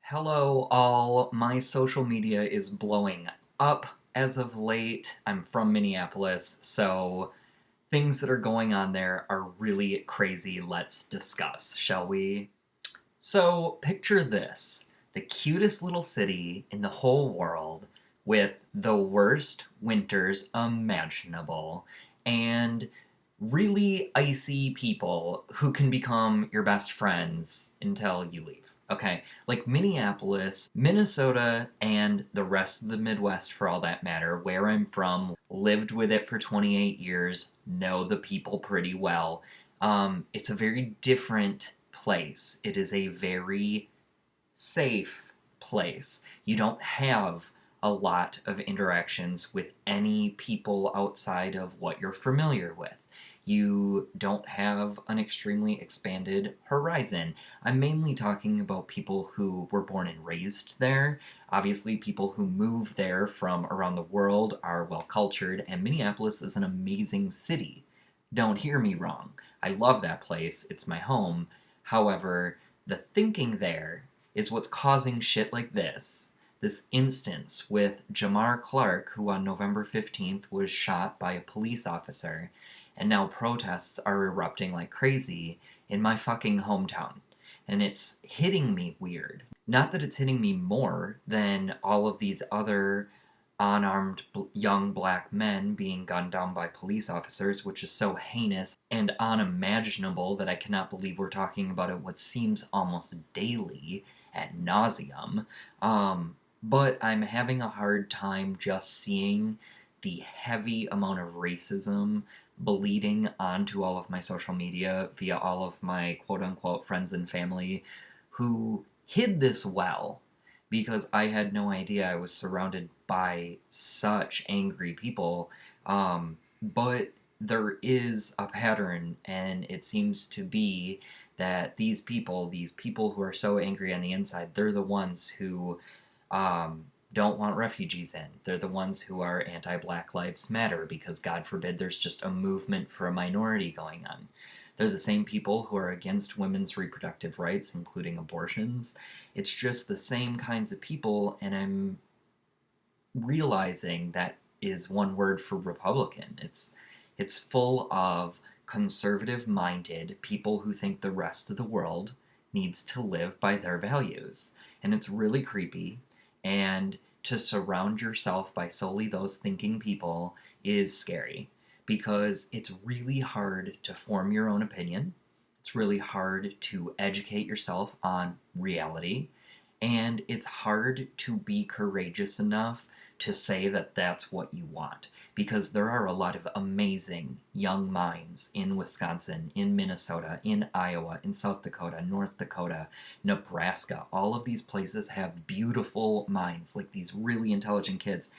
Hello, all. My social media is blowing up as of late. I'm from Minneapolis, so things that are going on there are really crazy. Let's discuss, shall we? So, picture this, the cutest little city in the whole world with the worst winters imaginable and really icy people who can become your best friends until you leave. Okay, like Minneapolis, Minnesota, and the rest of the Midwest for all that matter, where I'm from, lived with it for 28 years, know the people pretty well. It's a very different place. It is a very safe place. You don't have a lot of interactions with any people outside of what you're familiar with. You don't have an extremely expanded horizon. I'm mainly talking about people who were born and raised there. Obviously, people who move there from around the world are well cultured, and Minneapolis is an amazing city. Don't hear me wrong. I love that place, it's my home. However, the thinking there is what's causing shit like this. This instance with Jamar Clark, who on November 15th was shot by a police officer, and now protests are erupting like crazy in my fucking hometown. And it's hitting me weird. Not that it's hitting me more than all of these other unarmed young black men being gunned down by police officers, which is so heinous and unimaginable that I cannot believe we're talking about it what seems almost daily at nauseum. But I'm having a hard time just seeing the heavy amount of racism bleeding onto all of my social media via all of my quote unquote friends and family who hid this well because I had no idea I was surrounded by such angry people. But there is a pattern, and it seems to be that these people who are so angry on the inside, they're the ones who don't want refugees in. They're the ones who are anti Black Lives Matter because, God forbid, there's just a movement for a minority going on. They're the same people who are against women's reproductive rights, including abortions. It's just the same kinds of people, and I'm realizing that is one word for Republican. It's full of conservative minded people who think the rest of the world needs to live by their values. And it's really creepy. And to surround yourself by solely those thinking people is scary because it's really hard to form your own opinion. It's really hard to educate yourself on reality. And it's hard to be courageous enough to say that that's what you want because there are a lot of amazing young minds in Wisconsin, in Minnesota, in Iowa, in South Dakota, North Dakota, Nebraska. All of these places have beautiful minds, like these really intelligent kids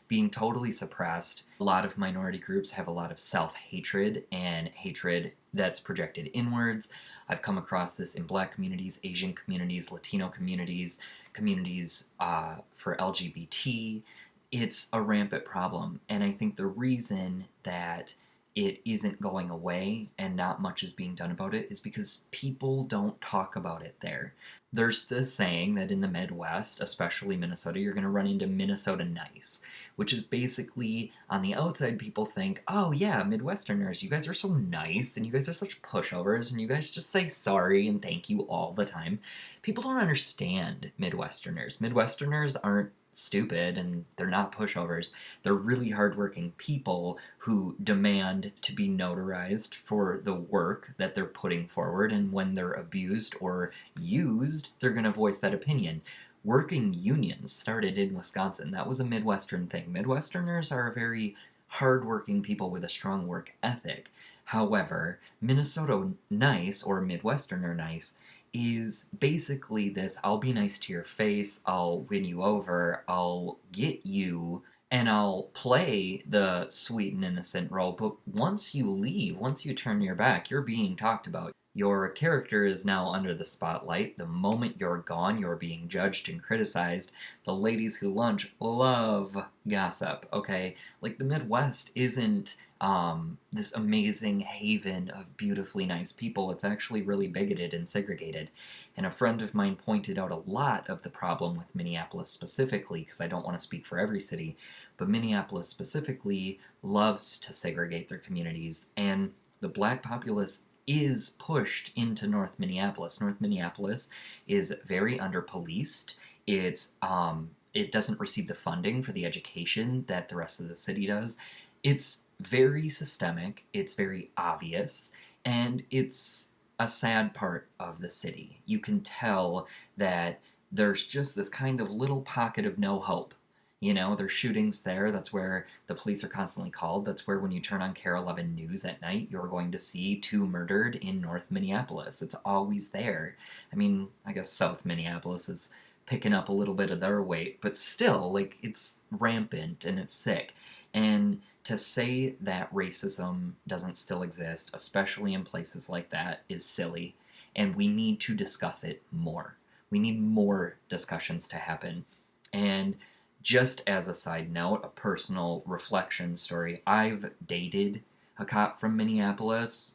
being totally suppressed. A lot of minority groups have a lot of self-hatred and hatred that's projected inwards. I've come across this in Black communities, Asian communities, Latino communities, communities for LGBT. It's a rampant problem, and I think the reason that it isn't going away and not much is being done about it is because people don't talk about it there. There's this saying that in the Midwest, especially Minnesota, you're going to run into Minnesota nice, which is basically on the outside people think, oh yeah, Midwesterners, you guys are so nice and you guys are such pushovers and you guys just say sorry and thank you all the time. People don't understand Midwesterners. Midwesterners aren't stupid and they're not pushovers. They're really hardworking people who demand to be notarized for the work that they're putting forward, and when they're abused or used, they're going to voice that opinion. Working unions started in Wisconsin. That was a Midwestern thing. Midwesterners are very hardworking people with a strong work ethic. However, Minnesota nice or Midwesterner nice is basically this I'll be nice to your face, I'll win you over, I'll get you, and I'll play the sweet and innocent role. But once you leave, once you turn your back, you're being talked about. Your character is now under the spotlight. The moment you're gone, you're being judged and criticized. The ladies who lunch love gossip, okay? Like, the Midwest isn't this amazing haven of beautifully nice people. It's actually really bigoted and segregated. And a friend of mine pointed out a lot of the problem with Minneapolis specifically, because I don't want to speak for every city, but Minneapolis specifically loves to segregate their communities, and the black populace is pushed into North Minneapolis. North Minneapolis is very underpoliced. It doesn't receive the funding for the education that the rest of the city does. It's very systemic, it's very obvious, and it's a sad part of the city. You can tell that there's just this kind of little pocket of no hope. You know, there's shootings there. That's where the police are constantly called. That's where, when you turn on KARE 11 News at night, you're going to see 2 murdered in North Minneapolis. It's always there. I mean, I guess South Minneapolis is picking up a little bit of their weight, but still, like, it's rampant and it's sick. And to say that racism doesn't still exist, especially in places like that, is silly. And we need to discuss it more. We need more discussions to happen. And just as a side note, a personal reflection story, I've dated a cop from Minneapolis,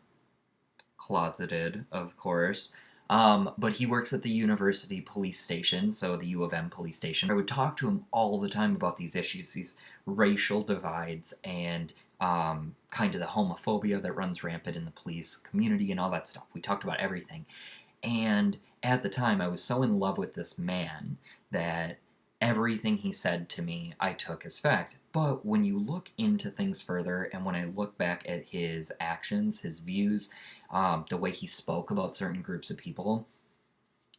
closeted, of course. But he works at the university police station, so the U of M police station. I would talk to him all the time about these issues, these racial divides, and kind of the homophobia that runs rampant in the police community and all that stuff. We talked about everything. And at the time, I was so in love with this man that everything he said to me, I took as fact. But when you look into things further, and when I look back at his actions, his views, the way he spoke about certain groups of people,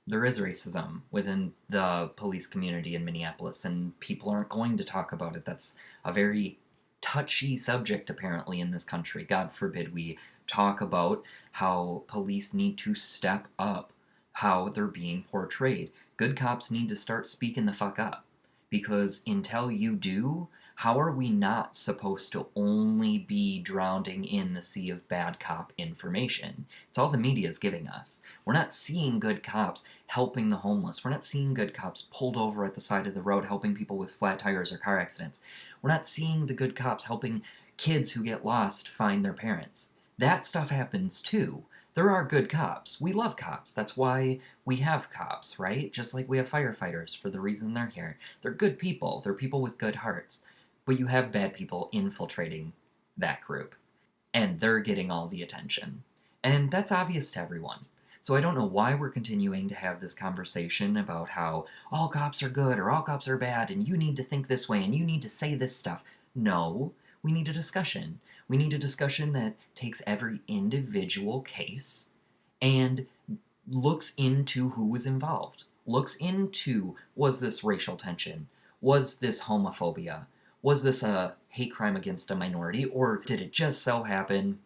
there is racism within the police community in Minneapolis, and people aren't going to talk about it. That's a very touchy subject, apparently, in this country. God forbid we talk about how police need to step up how they're being portrayed. Good cops need to start speaking the fuck up. Because until you do, how are we not supposed to only be drowning in the sea of bad cop information? It's all the media is giving us. We're not seeing good cops helping the homeless. We're not seeing good cops pulled over at the side of the road helping people with flat tires or car accidents. We're not seeing the good cops helping kids who get lost find their parents. That stuff happens too. There are good cops. We love cops. That's why we have cops, right? Just like we have firefighters for the reason they're here. They're good people. They're people with good hearts. But you have bad people infiltrating that group. And they're getting all the attention. And that's obvious to everyone. So I don't know why we're continuing to have this conversation about how all cops are good or all cops are bad and you need to think this way and you need to say this stuff. No, we need a discussion. We need a discussion that takes every individual case and looks into who was involved. Looks into, was this racial tension? Was this homophobia? Was this a hate crime against a minority? Or did it just so happen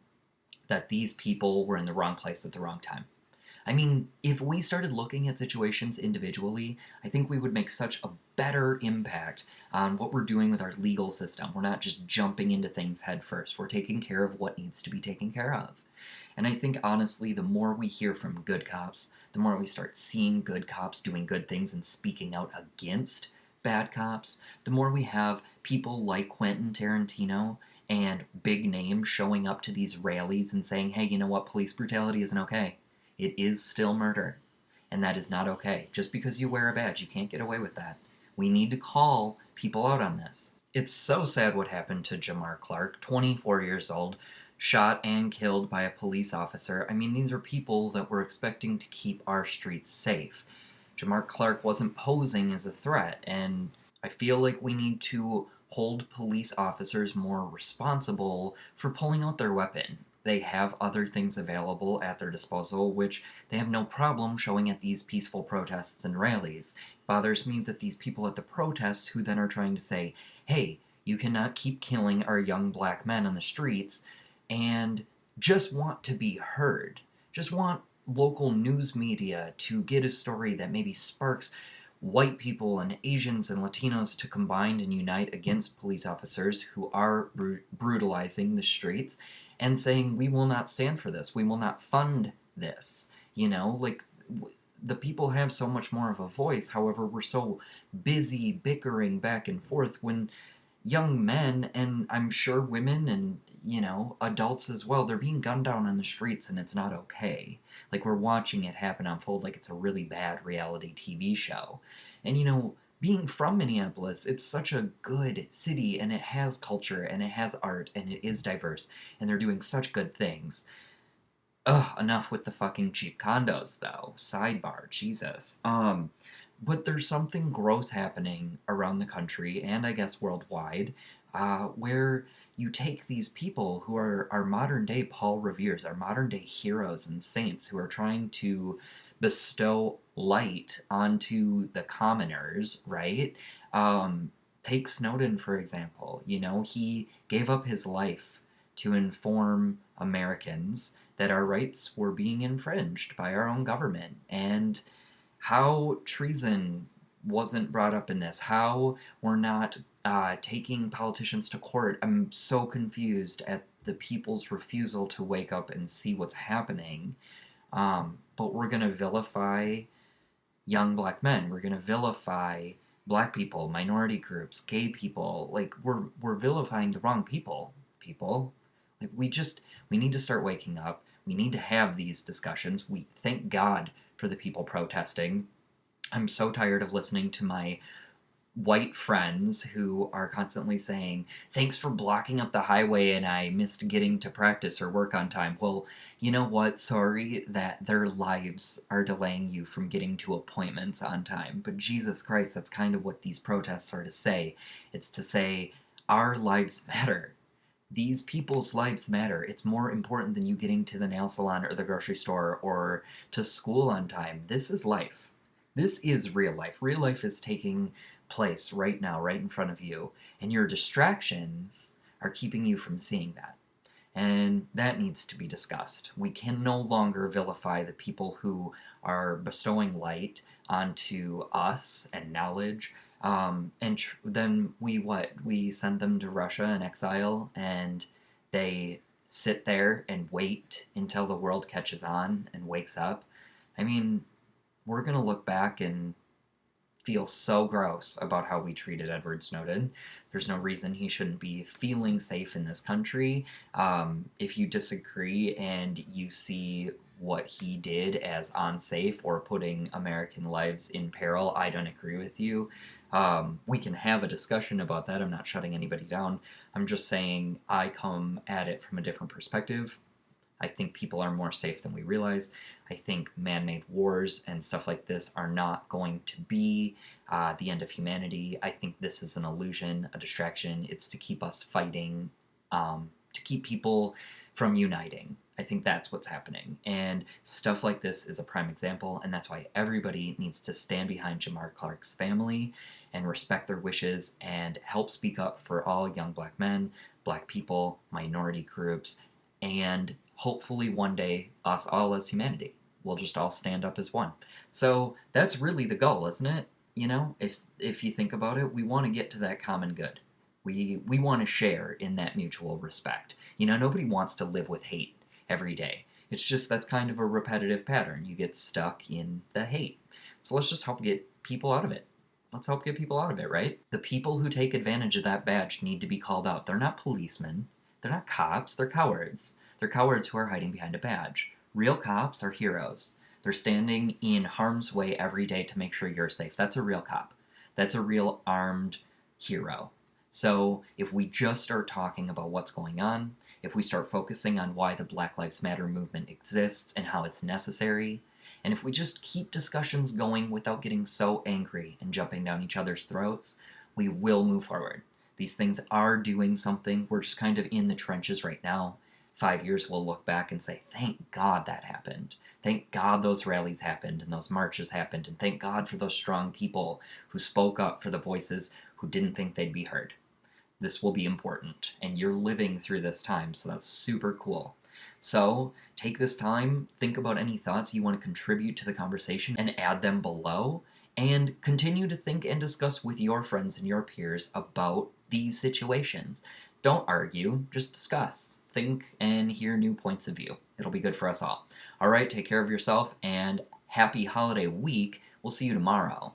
that these people were in the wrong place at the wrong time? I mean, if we started looking at situations individually, I think we would make such a better impact on what we're doing with our legal system. We're not just jumping into things head first. We're taking care of what needs to be taken care of. And I think, honestly, the more we hear from good cops, the more we start seeing good cops doing good things and speaking out against bad cops, the more we have people like Quentin Tarantino and big names showing up to these rallies and saying, hey, you know what, police brutality isn't okay. It is still murder, and that is not okay. Just because you wear a badge, you can't get away with that. We need to call people out on this. It's so sad what happened to Jamar Clark, 24 years old, shot and killed by a police officer. I mean, these are people that we're expecting to keep our streets safe. Jamar Clark wasn't posing as a threat, and I feel like we need to hold police officers more responsible for pulling out their weapon. They have other things available at their disposal, which they have no problem showing at these peaceful protests and rallies. It bothers me that these people at the protests who then are trying to say, hey, you cannot keep killing our young black men on the streets, and just want to be heard. Just want local news media to get a story that maybe sparks white people and Asians and Latinos to combine and unite against police officers who are brutalizing the streets, and saying, we will not stand for this. We will not fund this. Like, the people have so much more of a voice. However, we're so busy bickering back and forth when young men, and I'm sure women and, adults as well, they're being gunned down on the streets and it's not okay. Like, we're watching it happen unfold like it's a really bad reality TV show. And, being from Minneapolis, it's such a good city and it has culture and it has art and it is diverse and they're doing such good things. Ugh, enough with the fucking cheap condos, though. Sidebar, Jesus. But there's something gross happening around the country, and I guess worldwide, where you take these people who are our modern day Paul Revere's, our modern day heroes and saints who are trying to bestow light onto the commoners, right? Take Snowden, for example. He gave up his life to inform Americans that our rights were being infringed by our own government, and how treason wasn't brought up in this, how we're not taking politicians to court. I'm so confused at the people's refusal to wake up and see what's happening. But we're going to vilify young black men. We're going to vilify black people, minority groups, gay people. Like, we're vilifying the wrong people. Like, we need to start waking up. We need to have these discussions. We thank God for the people protesting. I'm so tired of listening to my white friends who are constantly saying, thanks for blocking up the highway and I missed getting to practice or work on time. Well, you know what? Sorry that their lives are delaying you from getting to appointments on time. But Jesus Christ, that's kind of what these protests are to say. It's to say, our lives matter. These people's lives matter. It's more important than you getting to the nail salon or the grocery store or to school on time. This is life. This is real life. Real life is taking place right now, right in front of you. And your distractions are keeping you from seeing that. And that needs to be discussed. We can no longer vilify the people who are bestowing light onto us and knowledge. Then we send them to Russia in exile, and they sit there and wait until the world catches on and wakes up. I mean, we're gonna look back and feel so gross about how we treated Edward Snowden. There's no reason he shouldn't be feeling safe in this country. If you disagree and you see what he did as unsafe or putting American lives in peril, I don't agree with you. We can have a discussion about that. I'm not shutting anybody down. I'm just saying I come at it from a different perspective. I think people are more safe than we realize. I think man-made wars and stuff like this are not going to be the end of humanity. I think this is an illusion, a distraction. It's to keep us fighting, to keep people from uniting. I think that's what's happening. And stuff like this is a prime example, and that's why everybody needs to stand behind Jamar Clark's family and respect their wishes and help speak up for all young black men, black people, minority groups, and hopefully one day us all as humanity. We'll just all stand up as one. So that's really the goal, isn't it? If you think about it, we want to get to that common good. We want to share in that mutual respect. Nobody wants to live with hate every day. It's just that's kind of a repetitive pattern. You get stuck in the hate. So let's just help get people out of it. Let's help get people out of it, right? The people who take advantage of that badge need to be called out. They're not policemen. They're not cops. They're cowards. They're cowards who are hiding behind a badge. Real cops are heroes. They're standing in harm's way every day to make sure you're safe. That's a real cop. That's a real armed hero. So if we just start talking about what's going on, if we start focusing on why the Black Lives Matter movement exists and how it's necessary, and if we just keep discussions going without getting so angry and jumping down each other's throats, we will move forward. These things are doing something. We're just kind of in the trenches right now. 5 years we'll look back and say, thank God that happened. Thank God those rallies happened and those marches happened, and thank God for those strong people who spoke up for the voices who didn't think they'd be heard. This will be important, and you're living through this time, so that's super cool. So take this time, think about any thoughts you want to contribute to the conversation and add them below, and continue to think and discuss with your friends and your peers about these situations. Don't argue, just discuss, think, and hear new points of view. It'll be good for us all. All right, take care of yourself and happy holiday week. We'll see you tomorrow.